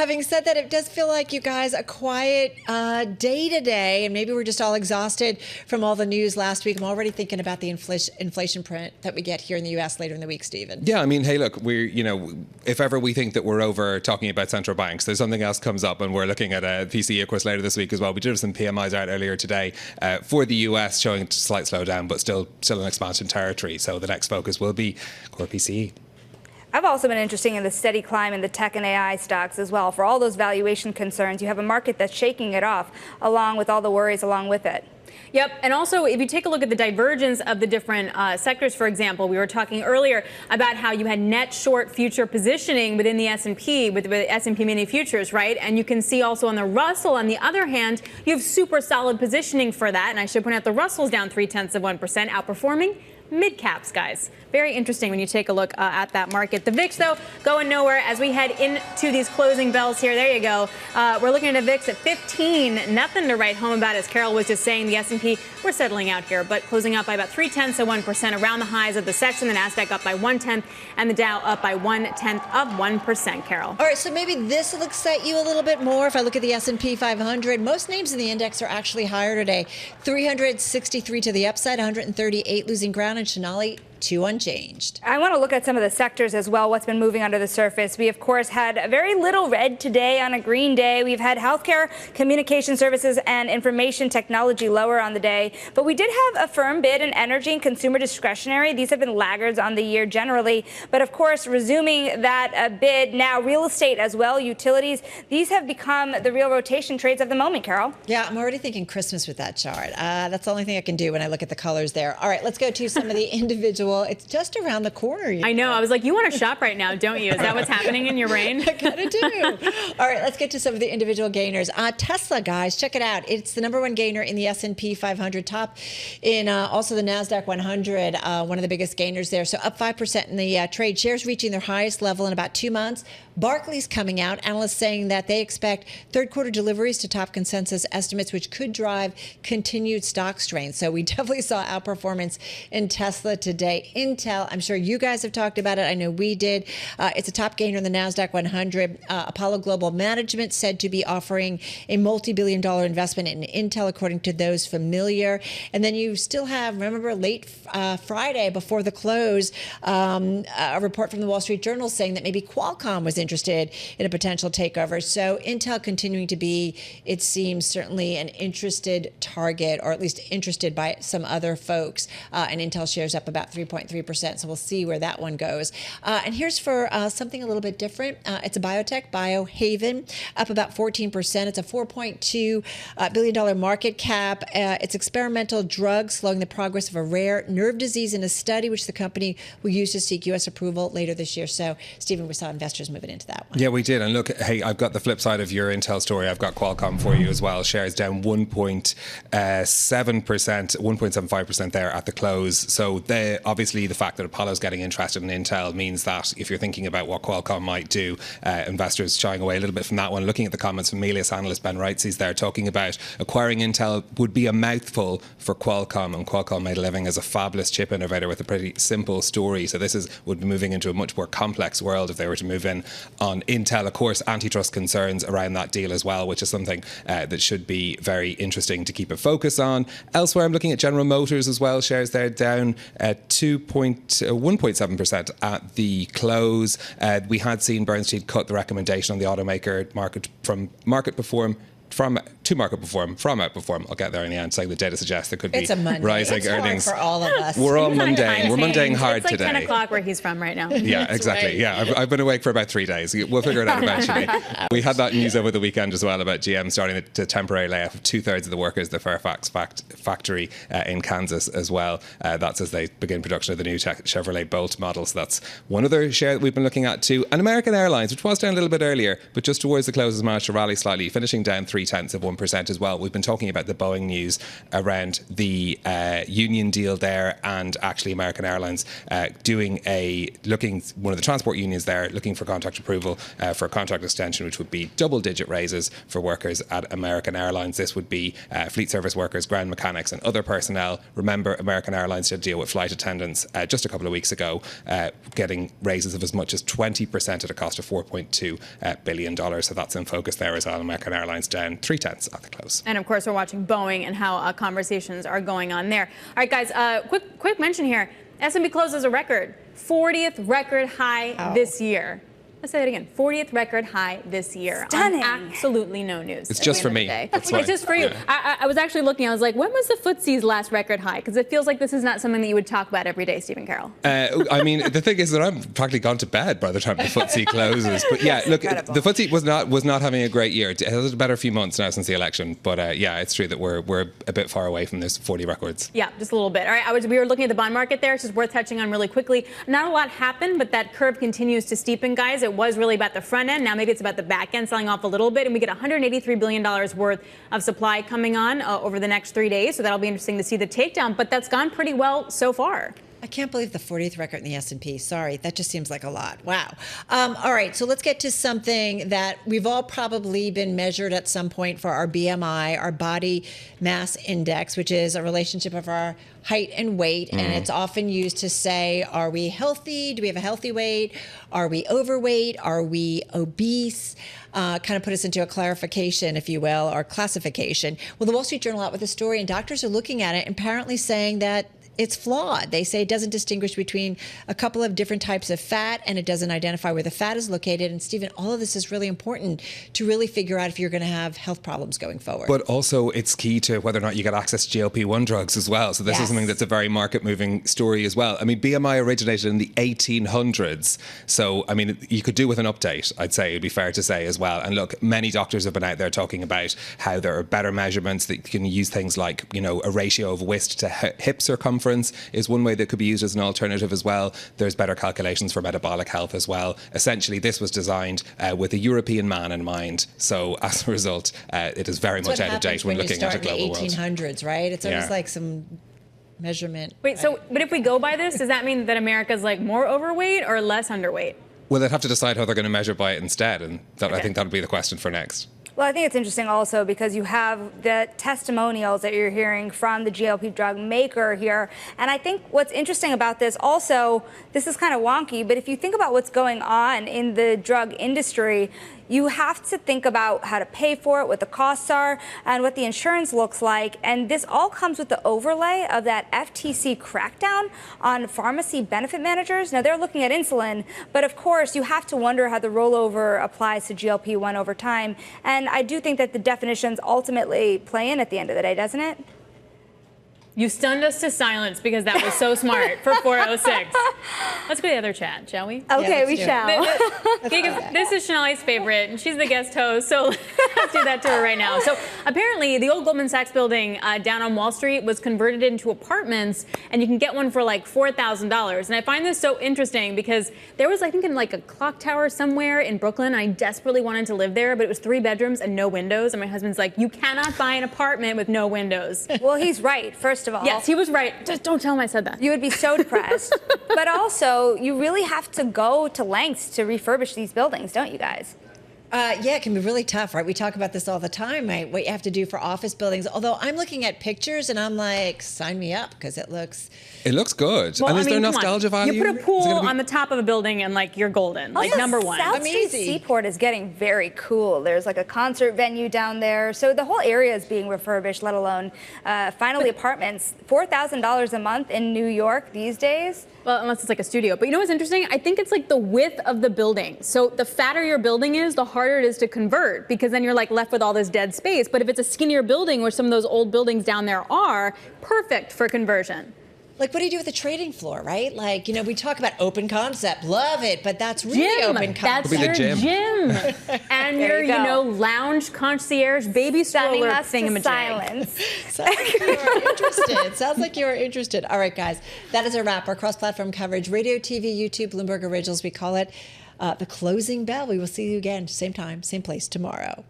having said that, it does feel like you guys a quiet day today, and maybe we're just all exhausted from all the news last week. I'm already thinking about the inflation print that we get here in the U.S. later in the week, Stephen. Yeah, I mean, hey, look, if ever we think that we're over talking about central banks, there's something else comes up, and we're looking at a PCE, of course, later this week as well. We did have some PMIs out earlier today for the US showing a slight slowdown, but still in expansion territory. So the next focus will be core PCE. I've also been interested in the steady climb in the tech and AI stocks as well. For all those valuation concerns, you have a market that's shaking it off, along with all the worries along with it. Yep, and also if you take a look at the divergence of the different sectors, for example, we were talking earlier about how you had net short future positioning within the S&P, with the S&P mini futures, right? And you can see also on the Russell, on the other hand, you have super solid positioning for that. And I should point out the Russell's down 0.3%, outperforming mid caps, guys. Very interesting when you take a look at that market. The VIX, though, going nowhere as we head into these closing bells here. There you go. We're looking at a VIX at 15. Nothing to write home about, as Carroll was just saying. The S&P, we're settling out here, but closing out by about 0.3% around the highs of the session. The Nasdaq up by 0.1, and the Dow up by 0.1%. Carroll. All right, so maybe this will excite you a little bit more. If I look at the S&P 500, most names in the index are actually higher today. 363 to the upside, 138 losing ground, and Sonali, 2 unchanged. I want to look at some of the sectors as well, what's been moving under the surface. We, of course, had very little red today on a green day. We've had healthcare, communication services, and information technology lower on the day. But we did have a firm bid in energy and consumer discretionary. These have been laggards on the year generally. But, of course, resuming that bid now, real estate as well, utilities. These have become the real rotation trades of the moment, Carol. Yeah, I'm already thinking Christmas with that chart. That's the only thing I can do when I look at the colors there. All right, let's go to some of the individual. It's just around the corner. I know. I was like, you want to shop right now, don't you? Is that what's happening in your brain? I kind of do. All right, let's get to some of the individual gainers. Tesla, guys, check it out. It's the #1 gainer in the S&P 500, top in also the Nasdaq 100, one of the biggest gainers there. So up 5% in the trade. Shares reaching their highest level in about 2 months. Barclays coming out, analysts saying that they expect third quarter deliveries to top consensus estimates, which could drive continued stock strength. So we definitely saw outperformance in Tesla today. Intel, I'm sure you guys have talked about it. I know we did. It's a top gainer in the Nasdaq 100. Apollo Global Management said to be offering a multi-billion-dollar investment in Intel, according to those familiar. And then you still have, remember, late Friday before the close, a report from the Wall Street Journal saying that maybe Qualcomm was interested in a potential takeover. So Intel continuing to be, it seems, certainly an interested target, or at least interested by some other folks. And Intel shares up about 3.3%. So we'll see where that one goes. And here's for something a little bit different. It's a biotech, Biohaven, up about 14%. It's a $4.2 billion market cap. It's experimental drugs slowing the progress of a rare nerve disease in a study, which the company will use to seek U.S. approval later this year. So, Stephen, we saw investors moving into that one. Yeah, we did. And look, hey, I've got the flip side of your Intel story. I've got Qualcomm for you as well. Shares down 1.7%, 1.75% there at the close. So obviously the fact that Apollo's getting interested in Intel means that if you're thinking about what Qualcomm might do, investors shying away a little bit from that one. Looking at the comments from Melius analyst Ben Wrightsey's there talking about acquiring Intel would be a mouthful for Qualcomm, and Qualcomm made a living as a fabulous chip innovator with a pretty simple story. So this would be moving into a much more complex world if they were to move in on Intel. Of course, antitrust concerns around that deal as well, which is something that should be very interesting to keep a focus on. Elsewhere, I'm looking at General Motors as well. Shares there down 1.7% at the close. We had seen Bernstein cut the recommendation on the automaker market from outperform. I'll get there in the end, saying the data suggests there could be rising earnings. For all of us. We're all mundane. We're mundane hard it's like today. 10 o'clock where he's from right now. Yeah, exactly. Right. Yeah, I've been awake for about 3 days. We'll figure it out eventually. We had that news over the weekend as well about GM starting to temporary layoff of 2/3 of the workers at the Fairfax factory in Kansas as well. That's as they begin production of the new Chevrolet Bolt model. So that's one other share that we've been looking at too. And American Airlines, which was down a little bit earlier, but just towards the close has managed to rally slightly, finishing down 3%. 0.3% as well. We've been talking about the Boeing news around the union deal there, and actually American Airlines one of the transport unions there looking for contract approval for a contract extension, which would be double-digit raises for workers at American Airlines. This would be fleet service workers, ground mechanics, and other personnel. Remember, American Airlines did a deal with flight attendants just a couple of weeks ago, getting raises of as much as 20% at a cost of $4.2 billion. So that's in focus there as well. American Airlines down 0.3 at the close. And of course, we're watching Boeing and how conversations are going on there. All right, guys, quick mention here. S&P closes a record, 40th record high this year. Let's say it again. 40th record high this year. Stunning. Absolutely no news. It's just for me. It's just for you. Yeah. I was actually looking. I was like, when was the FTSE's last record high? Because it feels like this is not something that you would talk about every day, Stephen Carroll. I mean, the thing is that I'm practically gone to bed by the time the FTSE closes. But yeah, look, incredible. The FTSE was not having a great year. It has had a better few months now since the election. But yeah, it's true that we're a bit far away from those 40 records. Yeah, just a little bit. All right, we were looking at the bond market there. It's just worth touching on really quickly. Not a lot happened, but that curve continues to steepen, guys. It was really about the front end. Now maybe it's about the back end selling off a little bit, and we get $183 billion worth of supply coming on over the next 3 days. So that'll be interesting to see the takedown, but that's gone pretty well so far. I can't believe the 40th record in the S&P. Sorry, that just seems like a lot. Wow. All right, so let's get to something that we've all probably been measured at some point for our BMI, our body mass index, which is a relationship of our height and weight. And it's often used to say, are we healthy? Do we have a healthy weight? Are we overweight? Are we obese? Kind of put us into a clarification, if you will, or classification. Well, the Wall Street Journal out with a story, and doctors are looking at it and apparently saying that it's flawed. They say it doesn't distinguish between a couple of different types of fat, and it doesn't identify where the fat is located. And Stephen, all of this is really important to really figure out if you're going to have health problems going forward. But also it's key to whether or not you get access to GLP-1 drugs as well. So this is something that's a very market-moving story as well. I mean, BMI originated in the 1800s. So, I mean, you could do with an update, I'd say, it'd be fair to say as well. And look, many doctors have been out there talking about how there are better measurements that you can use things like, you know, a ratio of waist to hip circumference is one way that could be used as an alternative as well. There's better calculations for metabolic health as well. Essentially, this was designed with a European man in mind. So as a result, it is very much out of date when looking at a global world. It's 1800s, right? It's always like some measurement. Wait, so, but if we go by this, does that mean that America's like more overweight or less underweight? Well, they'd have to decide how they're going to measure by it instead. And that, I think that'll be the question for next. Well, I think it's interesting also because you have the testimonials that you're hearing from the GLP drug maker here. And I think what's interesting about this also, this is kind of wonky, but if you think about what's going on in the drug industry, you have to think about how to pay for it, what the costs are, and what the insurance looks like. And this all comes with the overlay of that FTC crackdown on pharmacy benefit managers. Now, they're looking at insulin, but of course, you have to wonder how the rollover applies to GLP-1 over time. And I do think that the definitions ultimately play in at the end of the day, doesn't it? You stunned us to silence because that was so smart for 406. Let's go to the other chat, shall we? Okay, yeah, we shall. This is Sonali's favorite, and she's the guest host, so let's do that to her right now. So apparently, the old Goldman Sachs building down on Wall Street was converted into apartments, and you can get one for like $4,000. And I find this so interesting because there was, I think, in like a clock tower somewhere in Brooklyn. I desperately wanted to live there, but it was 3 bedrooms and no windows. And my husband's like, you cannot buy an apartment with no windows. Well, he's right, first of all. Yes, he was right. Just don't tell him I said that. You would be so depressed. But also, you really have to go to lengths to refurbish these buildings, don't you guys? Yeah, it can be really tough, right? We talk about this all the time, right? What you have to do for office buildings. Although I'm looking at pictures and I'm like, sign me up because it looks good. Well, and is there come nostalgia on. value? You put a pool on the top of a building and like you're golden, like number one. South Street Seaport is getting very cool. There's like a concert venue down there. So the whole area is being refurbished, let alone finally apartments. $4,000 a month in New York these days. Well, unless it's like a studio. But you know what's interesting? I think it's like the width of the building. So the fatter your building is, the harder it is to convert because then you're like left with all this dead space. But if it's a skinnier building, where some of those old buildings down there are, perfect for conversion. like, what do you do with the trading floor, right? Like, you know, we talk about open concept, love it, but that's really open concept. That's your gym. And your, you know, lounge concierge baby stroller thingamajig. Sounds like you're interested. Sounds like you're interested. All right, guys, that is a wrap. Our cross-platform coverage, radio, TV, YouTube, Bloomberg Originals, we call it the closing bell. We will see you again, same time, same place tomorrow.